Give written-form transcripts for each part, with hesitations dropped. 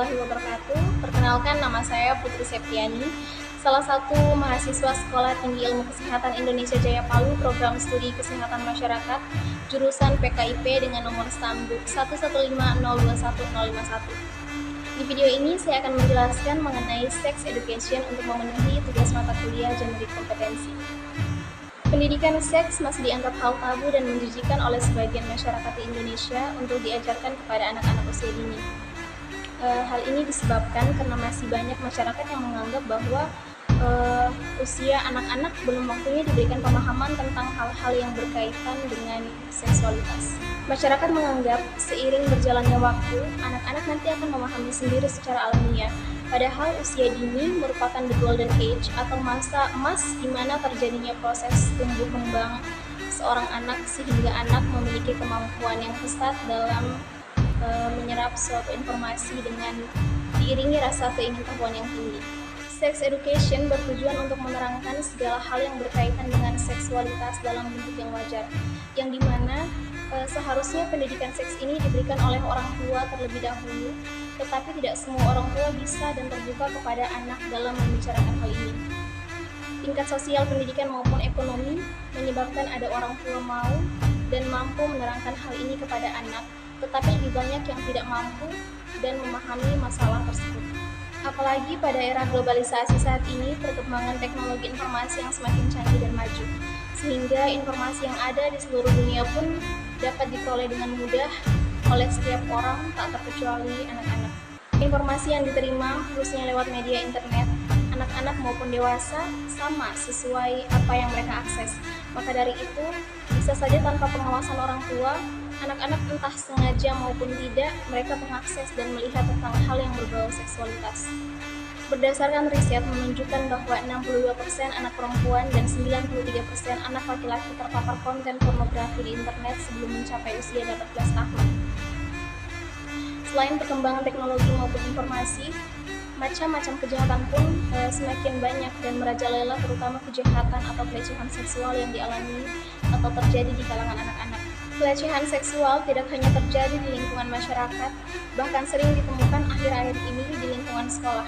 warahmatullahi wabarakatuh. Perkenalkan, nama saya Putri Septiani, salah satu mahasiswa Sekolah Tinggi Ilmu Kesehatan Indonesia Jaya Palu, program studi Kesehatan Masyarakat, jurusan PKIP dengan nomor stambuk 115021051. Di video ini saya akan menjelaskan mengenai sex education untuk memenuhi tugas mata kuliah generik kompetensi. Pendidikan seks masih dianggap hal tabu dan menjijikan oleh sebagian masyarakat di Indonesia untuk diajarkan kepada anak-anak usia dini. Hal ini disebabkan karena masih banyak masyarakat yang menganggap bahwa usia anak-anak belum waktunya diberikan pemahaman tentang hal-hal yang berkaitan dengan seksualitas. Masyarakat menganggap seiring berjalannya waktu, anak-anak nanti akan memahami sendiri secara alamiah. Padahal usia dini merupakan the golden age atau masa emas di mana terjadinya proses tumbuh kembang seorang anak sehingga anak memiliki kemampuan yang pesat dalam menyerap suatu informasi dengan diiringi rasa keingintahuan yang tinggi. Sex education bertujuan untuk menerangkan segala hal yang berkaitan dengan seksualitas dalam bentuk yang wajar, yang dimana seharusnya pendidikan seks ini diberikan oleh orang tua terlebih dahulu, tetapi tidak semua orang tua bisa dan terbuka kepada anak dalam membicarakan hal ini. Tingkat sosial pendidikan maupun ekonomi menyebabkan ada orang tua mau dan mampu menerangkan hal ini kepada anak, tetapi lebih banyak yang tidak mampu dan memahami masalah tersebut. Apalagi pada era globalisasi saat ini, perkembangan teknologi informasi yang semakin canggih dan maju, sehingga informasi yang ada di seluruh dunia pun dapat diperoleh dengan mudah oleh setiap orang, tak terkecuali anak-anak. Informasi yang diterima khususnya lewat media internet, anak-anak maupun dewasa sama sesuai apa yang mereka akses. Maka dari itu, bisa saja tanpa pengawasan orang tua, anak-anak entah sengaja maupun tidak, mereka mengakses dan melihat tentang hal yang berbau seksualitas. Berdasarkan riset menunjukkan bahwa 62% anak perempuan dan 93% anak laki-laki terpapar konten pornografi di internet sebelum mencapai usia 18 tahun. Selain perkembangan teknologi maupun informasi, macam-macam kejahatan pun semakin banyak dan merajalela, terutama kejahatan atau pelecehan seksual yang dialami atau terjadi di kalangan anak-anak. Pelecehan seksual tidak hanya terjadi di lingkungan masyarakat, bahkan sering ditemukan akhir-akhir ini di lingkungan sekolah.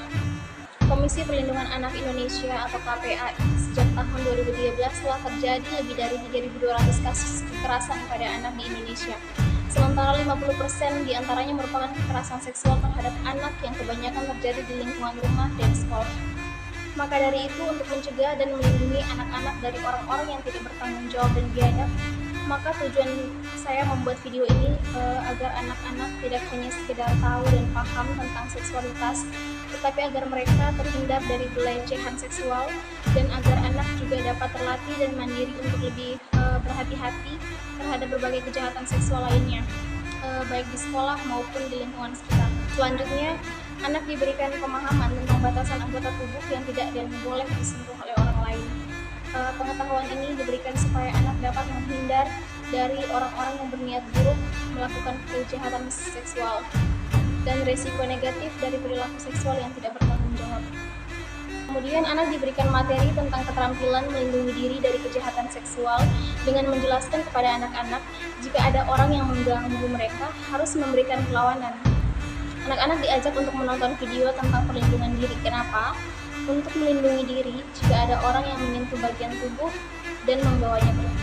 Komisi Perlindungan Anak Indonesia atau KPAI sejak tahun 2013 telah terjadi lebih dari 3.200 kasus kekerasan pada anak di Indonesia. Sementara 50% diantaranya merupakan kekerasan seksual terhadap anak yang kebanyakan terjadi di lingkungan rumah dan sekolah. Maka dari itu, untuk mencegah dan melindungi anak-anak dari orang-orang yang tidak bertanggung jawab dan biadab, maka tujuan saya membuat video ini agar anak-anak tidak hanya sekedar tahu dan paham tentang seksualitas, tetapi agar mereka terhindar dari pelecehan seksual dan agar anak juga dapat terlatih dan mandiri untuk lebih berhati-hati terhadap berbagai kejahatan seksual lainnya, baik di sekolah maupun di lingkungan sekitar. Selanjutnya, anak diberikan pemahaman tentang batasan anggota tubuh yang tidak dan boleh disentuh oleh orang lain. Pengetahuan ini diberikan supaya anak dapat menghindar dari orang-orang yang berniat buruk melakukan kejahatan seksual dan risiko negatif dari perilaku seksual yang tidak bertanggung jawab. Kemudian anak diberikan materi tentang keterampilan melindungi diri dari kejahatan seksual dengan menjelaskan kepada anak-anak jika ada orang yang mengganggu mereka harus memberikan perlawanan. Anak-anak diajak untuk menonton video tentang perlindungan diri. Kenapa? Untuk melindungi diri jika ada orang yang menyentuh bagian tubuh dan membawanya pergi.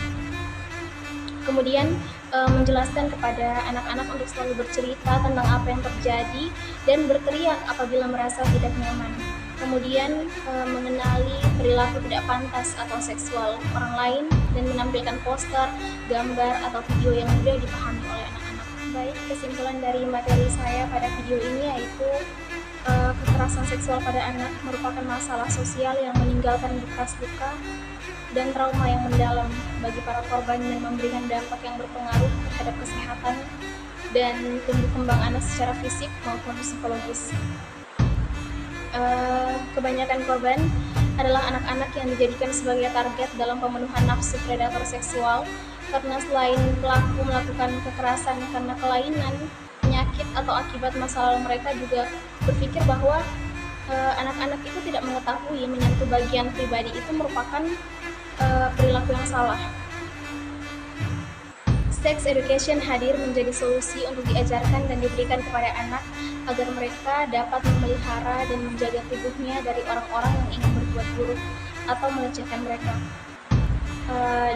Kemudian menjelaskan kepada anak-anak untuk selalu bercerita tentang apa yang terjadi dan berteriak apabila merasa tidak nyaman. Kemudian mengenali perilaku tidak pantas atau seksual orang lain dan menampilkan poster, gambar, atau video yang mudah dipahami oleh anak-anak. Baik, kesimpulan dari materi saya pada video ini yaitu kekerasan seksual pada anak merupakan masalah sosial yang meninggalkan bekas luka dan trauma yang mendalam bagi para korban dan memberikan dampak yang berpengaruh terhadap kesehatan dan tumbuh kembang anak secara fisik maupun psikologis. Kebanyakan korban adalah anak-anak yang dijadikan sebagai target dalam pemenuhan nafsu predator seksual karena selain pelaku melakukan kekerasan karena kelainan, penyakit, atau akibat masa lalu, mereka juga berpikir bahwa anak-anak itu tidak mengetahui menyentuh bagian pribadi itu merupakan perilaku yang salah. Sex education hadir menjadi solusi untuk diajarkan dan diberikan kepada anak agar mereka dapat memelihara dan menjaga tubuhnya dari orang-orang yang ingin berbuat buruk atau melecehkan mereka.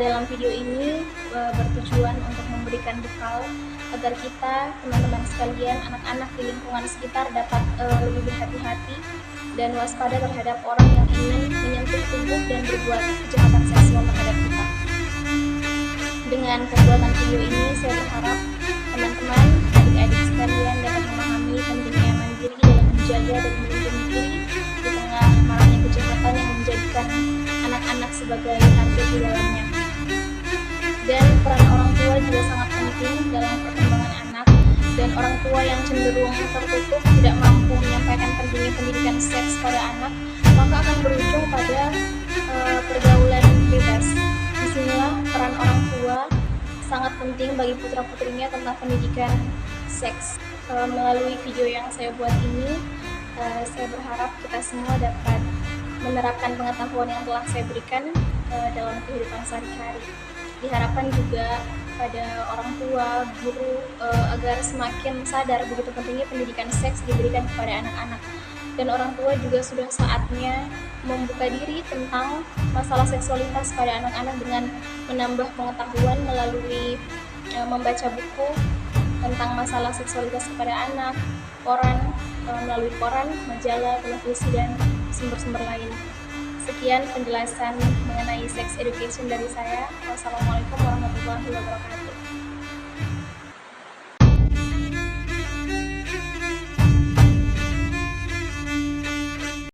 Dalam video ini bertujuan untuk memberikan bekal agar kita, teman-teman sekalian, anak-anak di lingkungan sekitar dapat lebih berhati-hati dan waspada terhadap orang yang ingin menyentuh tubuh dan berbuat kejahatan seksual terhadap kita. Dengan pembuatan video ini, saya berharap teman-teman, adik-adik sekalian dapat memahami pentingnya mandiri dalam menjaga dan melindungi diri di tengah maraknya kejahatan yang menjadikan anak-anak sebagai target di dalamnya. Dan peran orang tua juga sangat penting dalam perkembangan anak, dan orang tua yang cenderung tertutup tidak mampu menyampaikan pentingnya pendidikan seks pada anak, maka akan berujung pada pergaulan bebas. Disinilah peran orang tua sangat penting bagi putra-putrinya tentang pendidikan seks. Melalui video yang saya buat ini, saya berharap kita semua dapat menerapkan pengetahuan yang telah saya berikan dalam kehidupan sehari-hari. Diharapkan juga pada orang tua, guru, agar semakin sadar begitu pentingnya pendidikan seks diberikan kepada anak-anak. Dan orang tua juga sudah saatnya membuka diri tentang masalah seksualitas pada anak-anak dengan menambah pengetahuan melalui membaca buku tentang masalah seksualitas kepada anak, melalui koran, majalah, televisi, dan sumber-sumber lain. Sekian penjelasan mengenai sex education dari saya. Wassalamualaikum warahmatullahi wabarakatuh.